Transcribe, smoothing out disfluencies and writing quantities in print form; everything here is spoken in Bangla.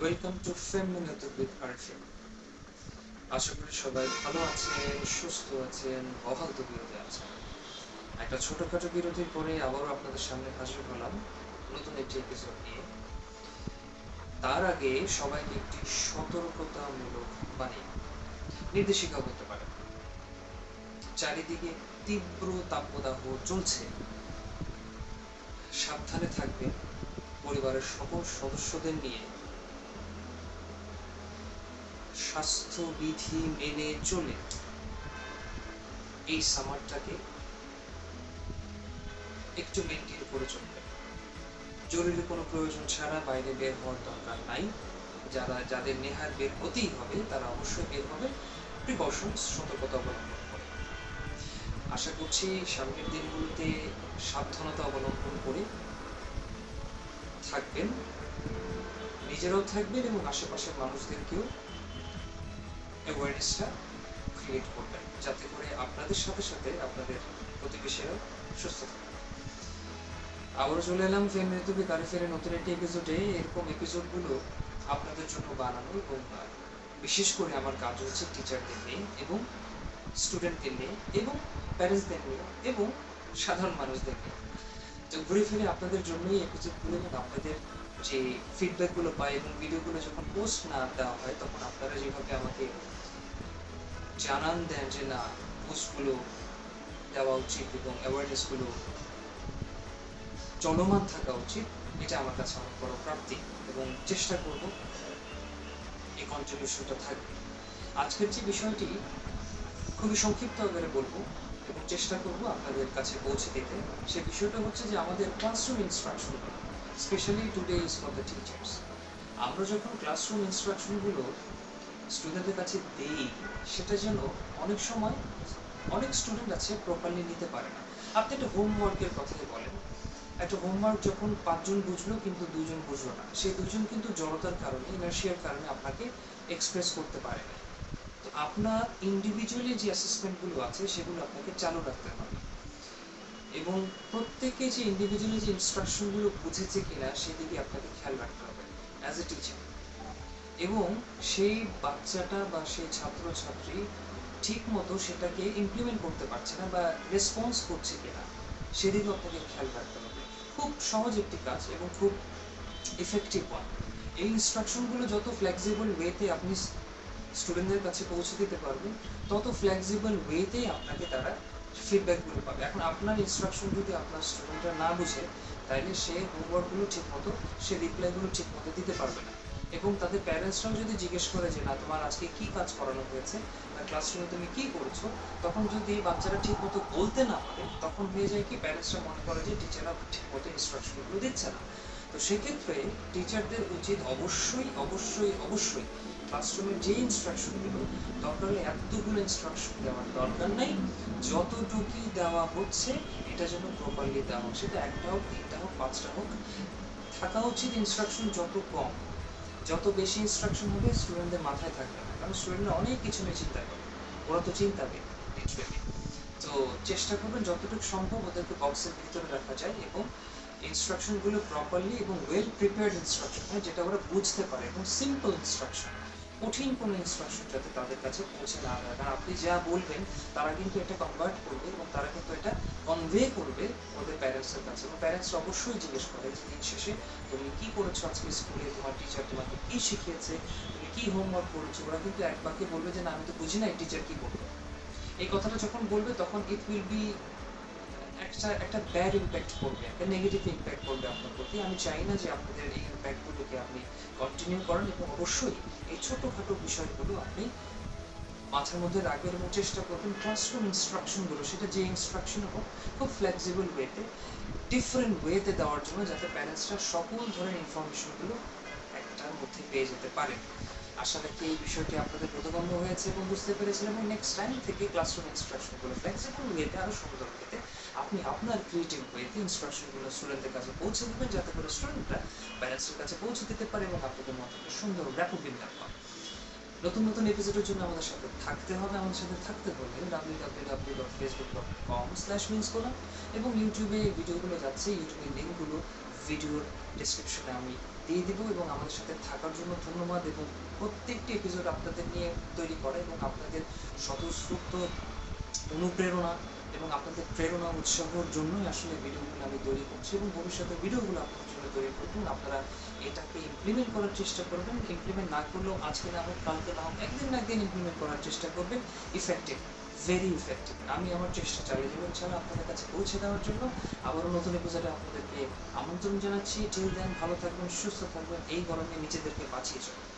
Welcome to femininity with Arfin. আশা করি সবাই ভালো আছেন, সুস্থ আছেন, বহাল তবিয়তে আছেন। একটা ছোটখাটো বিরতির পরে আবারও আপনাদের সামনে হাজির হলাম নতুন একটি এপিসোড নিয়ে। তার আগে সবাইকে একটি সতর্কতামূলক বাণী, নির্দেশিকা বলতে পারেন। চারিদিকে তীব্র তাপদাহ চলছে, সাবধানে থাকবেন। পরিবারের সকল সদস্যদের নিয়ে স্বাস্থ্যবিধি মেনে চলে এই সামারটাকে একটু মেনটেন করে চলবে। জরুরি কোনো প্রয়োজন ছাড়া বাইরে বের হওয়ার দরকার নাই। যাদের নেহাত বের হতেই হবে তারা অবশ্যই বের হবে প্রিকশনস, সতর্কতা অবলম্বন করে। আশা করছি সামনের দিনগুলোতে সাবধানতা অবলম্বন করে থাকবেন, নিজেরাও থাকবেন এবং আশেপাশের মানুষদেরকেও অ্যাওয়ারনেসটা ক্রিয়েট করবেন, যাতে করে আপনাদের সাথে সাথে আপনাদের প্রতিবেশীরাও সুস্থ থাকে। আবারও চলে এলাম ফেমিনিটি উইথ আরফিনের নতুন একটি এপিসোডে। এরকম এপিসোডগুলো আপনাদের জন্য বানানো এবং বিশেষ করে আমার কাজ হচ্ছে টিচারদের নিয়ে এবং স্টুডেন্টদের নিয়ে এবং প্যারেন্টসদের নিয়ে এবং সাধারণ মানুষদের নিয়ে। তো ঘুরে ফিরে আপনাদের জন্যই এপিসোডগুলো এবং আপনাদের যে ফিডব্যাকগুলো পাই এবং ভিডিওগুলো যখন পোস্ট না দেওয়া হয় তখন আপনারা যেভাবে আমাকে জানান দেন যে না, পোস্টগুলো দেওয়া উচিত এবং অ্যাওয়ারনেসগুলো চলমান থাকা উচিত, এটা আমার কাছে অনেক বড় প্রাপ্তি এবং চেষ্টা করব এই কন্ট্রিবিউশনটা থাকবে। আজকের যে বিষয়টি খুবই সংক্ষিপ্ত আকারে বলবো এবং চেষ্টা করব আপনাদের কাছে পৌঁছে দিতে। সে বিষয়টা হচ্ছে যে আমাদের classroom instruction, specially today is for the teachers. আমরা যখন ক্লাসরুম ইনস্ট্রাকশনগুলো স্টুডেন্টদের কাছে দেই, সেটা যেন অনেক সময় অনেক স্টুডেন্ট আছে প্রপারলি নিতে পারে না। আপনি একটা হোমওয়ার্কের কথাই বলেন, একটা হোমওয়ার্ক যখন 5 জন বুঝলো কিন্তু 2 জন বুঝলো না, সেই 2 জন কিন্তু জড়তার কারণে, ইনার্শিয়ার কারণে আপনাকে এক্সপ্রেস করতে পারে না। তো আপনার ইন্ডিভিজুয়ালি যে অ্যাসেসমেন্টগুলো আছে সেগুলো আপনাকে চালু রাখতে হবে এবং প্রত্যেকে যে ইন্ডিভিজুয়ালি যে ইনস্ট্রাকশনগুলো বুঝেছে কিনা সেদিকে আপনাকে খেয়াল রাখতে হবে অ্যাজ এ টিচার। এবং সেই বাচ্চাটা বা সেই ছাত্রছাত্রী ঠিক মতো সেটাকে ইমপ্লিমেন্ট করতে পারছে না বা রেসপন্স করছে কিনা সেদিকেও আপনাকে খেয়াল রাখতে হবে। খুব সহজ একটি কাজ এবং খুব ইফেক্টিভ ওয়ান। এই ইনস্ট্রাকশনগুলো যত ফ্লেক্সিবল ওয়েতে আপনি স্টুডেন্টদের কাছে পৌঁছে দিতে পারবেন, তত ফ্লেক্সিবল ওয়েতেই আপনাকে তারা ফিডব্যাকগুলো পাবে। এখন আপনার ইনস্ট্রাকশন যদি আপনার স্টুডেন্টরা না বুঝে, তাহলে সে হোমওয়ার্কগুলো ঠিক মতো, সে রিপ্লাইগুলো ঠিক মতো দিতে পারবে না। এবং তাদের প্যারেন্টসরাও যদি জিজ্ঞেস করে যে না, তোমার আজকে কি কাজ করানো হয়েছে বা ক্লাসরুমে তুমি কি করছো, তখন যদি বাচ্চারা ঠিক মতো বলতে না পারে, তখন হয়ে যায় কি, প্যারেন্টসরা মনে করে যে টিচাররা ঠিক মতো ইনস্ট্রাকশনগুলো দিচ্ছে না। তো সেক্ষেত্রে টিচারদের উচিত অবশ্যই অবশ্যই অবশ্যই ক্লাসরুমের যে ইনস্ট্রাকশনগুলো দরকার হলে এতগুলো ইনস্ট্রাকশন দেওয়ার দরকার নাই, যতটুকু দেওয়া হচ্ছে এটা যেন প্রপারলি দেওয়া হোক। সেটা 1টা হোক, 3টা হোক, 5টা হোক, থাকা উচিত ইনস্ট্রাকশন যত কম। যত বেশি ইনস্ট্রাকশন হবে স্টুডেন্টদের মাথায় থাকবে না, কারণ স্টুডেন্টরা অনেক কিছু নিয়ে চিন্তা করে, ওরা তো চিন্তাবে লিটারেলি। তো চেষ্টা করবেন যতটুকু সম্ভব ওদেরকে বক্সের ভিতরে রাখা যায় এবং ইনস্ট্রাকশনগুলো প্রপারলি এবং ওয়েল প্রিপেয়ার্ড ইনস্ট্রাকশন হয়, যেটা ওরা বুঝতে পারে, এবং সিম্পল ইনস্ট্রাকশন। কঠিন কোনো ইনস্ট্রাকশন যাতে তাদের কাছে পৌঁছে না যায়, কারণ আপনি যা বলবেন তারা কিন্তু এটা কনভার্ট করবে এবং তারা কিন্তু এটা কনভে করবে ওদের প্যারেন্টসের কাছে, এবং প্যারেন্টস অবশ্যই জিজ্ঞেস করে যে দিন শেষে তুমি কি করেছো আজকে স্কুলে, তোমার টিচার তোমাকে কি শিখিয়েছে, তুমি কি হোমওয়ার্ক করেছো। ওরা কিন্তু এক বাক্যে বলবে যে না, আমি তো বুঝি না টিচার কি করবে। এই কথাটা যখন বলবে তখন ইট উইল বি একটা একটা ব্যাড ইম্প্যাক্ট করবে, একটা নেগেটিভ ইম্প্যাক্ট করবে আপনার প্রতি। আমি চাই না যে আপনাদের এই ইম্প্যাক্টগুলোকে আপনি কন্টিনিউ করেন, এবং অবশ্যই এই ছোটোখাটো বিষয়গুলো আপনি মাথার মধ্যে রাখবেন এবং চেষ্টা করবেন ক্লাসরুম ইনস্ট্রাকশনগুলো, সেটা যে ইনস্ট্রাকশন হোক, খুব ফ্লেক্সিবল ওয়েতে, ডিফারেন্ট ওয়েতে দেওয়ার জন্য, যাতে প্যারেন্টসরা সকল ধরনের ইনফরমেশনগুলো একটার মধ্যে পেয়ে যেতে পারে। আশা রাখি এই বিষয়টি আপনাদের বোধগম্য হয়েছে এবং বুঝতে পেরেছেন, এবং নেক্সট টাইম থেকে ক্লাসরুম ইনস্ট্রাকশনগুলো ফ্লেক্সিবল ওয়েতে, আরও সুন্দর ওয়েতে, আপনি আপনার ক্রিয়েটিভ ওয়েতে ইনস্ট্রাকশনগুলো স্টুডেন্টদের কাছে পৌঁছে দেবেন, যাতে করে স্টুডেন্টরা প্যারেন্টসের কাছে পৌঁছে দিতে পারে এবং আপনাদের মধ্যে একটা সুন্দর র্যাপো বিল্ড আপ হয়। নতুন নতুন এপিসোডের জন্য আমাদের সাথে থাকতে হবে। আমাদের সাথে থাকতে হলে www.facebook.com/minscola এবং ইউটিউবে ভিডিওগুলো যাচ্ছে, ইউটিউবের লিঙ্কগুলো ভিডিওর ডেসক্রিপশনে আমি দিয়ে দেবো। এবং আমাদের সাথে থাকার জন্য ধন্যবাদ। এবং প্রত্যেকটি এপিসোড আপনাদের নিয়ে তৈরি করা এবং আপনাদের স্বতঃস্ফূর্ত অনুপ্রেরণা এবং আপনাদের প্রেরণা উৎসাহর জন্যই আসলে ভিডিওগুলো আমি তৈরি করছি এবং ভবিষ্যতে ভিডিওগুলো আপনাদের জন্য তৈরি করবেন। আপনারা এটাকে ইমপ্লিমেন্ট করার চেষ্টা করবেন। ইমপ্লিমেন্ট না করলেও আজকে না হোক, কালকে না হোক, একদিন না একদিন ইমপ্লিমেন্ট করার চেষ্টা করবেন। Effective, very effective. আমি আমার চেষ্টা চালিয়ে যাবো ইনশাআল্লাহ আপনাদের কাছে পৌঁছে দেওয়ার জন্য। আবারও নতুন এপিসোডে আপনাদেরকে আমন্ত্রণ জানাচ্ছি। টিল দেন ভালো থাকবেন, সুস্থ থাকবেন, এই গরমে নিজেদেরকে বাঁচিয়ে চলুন।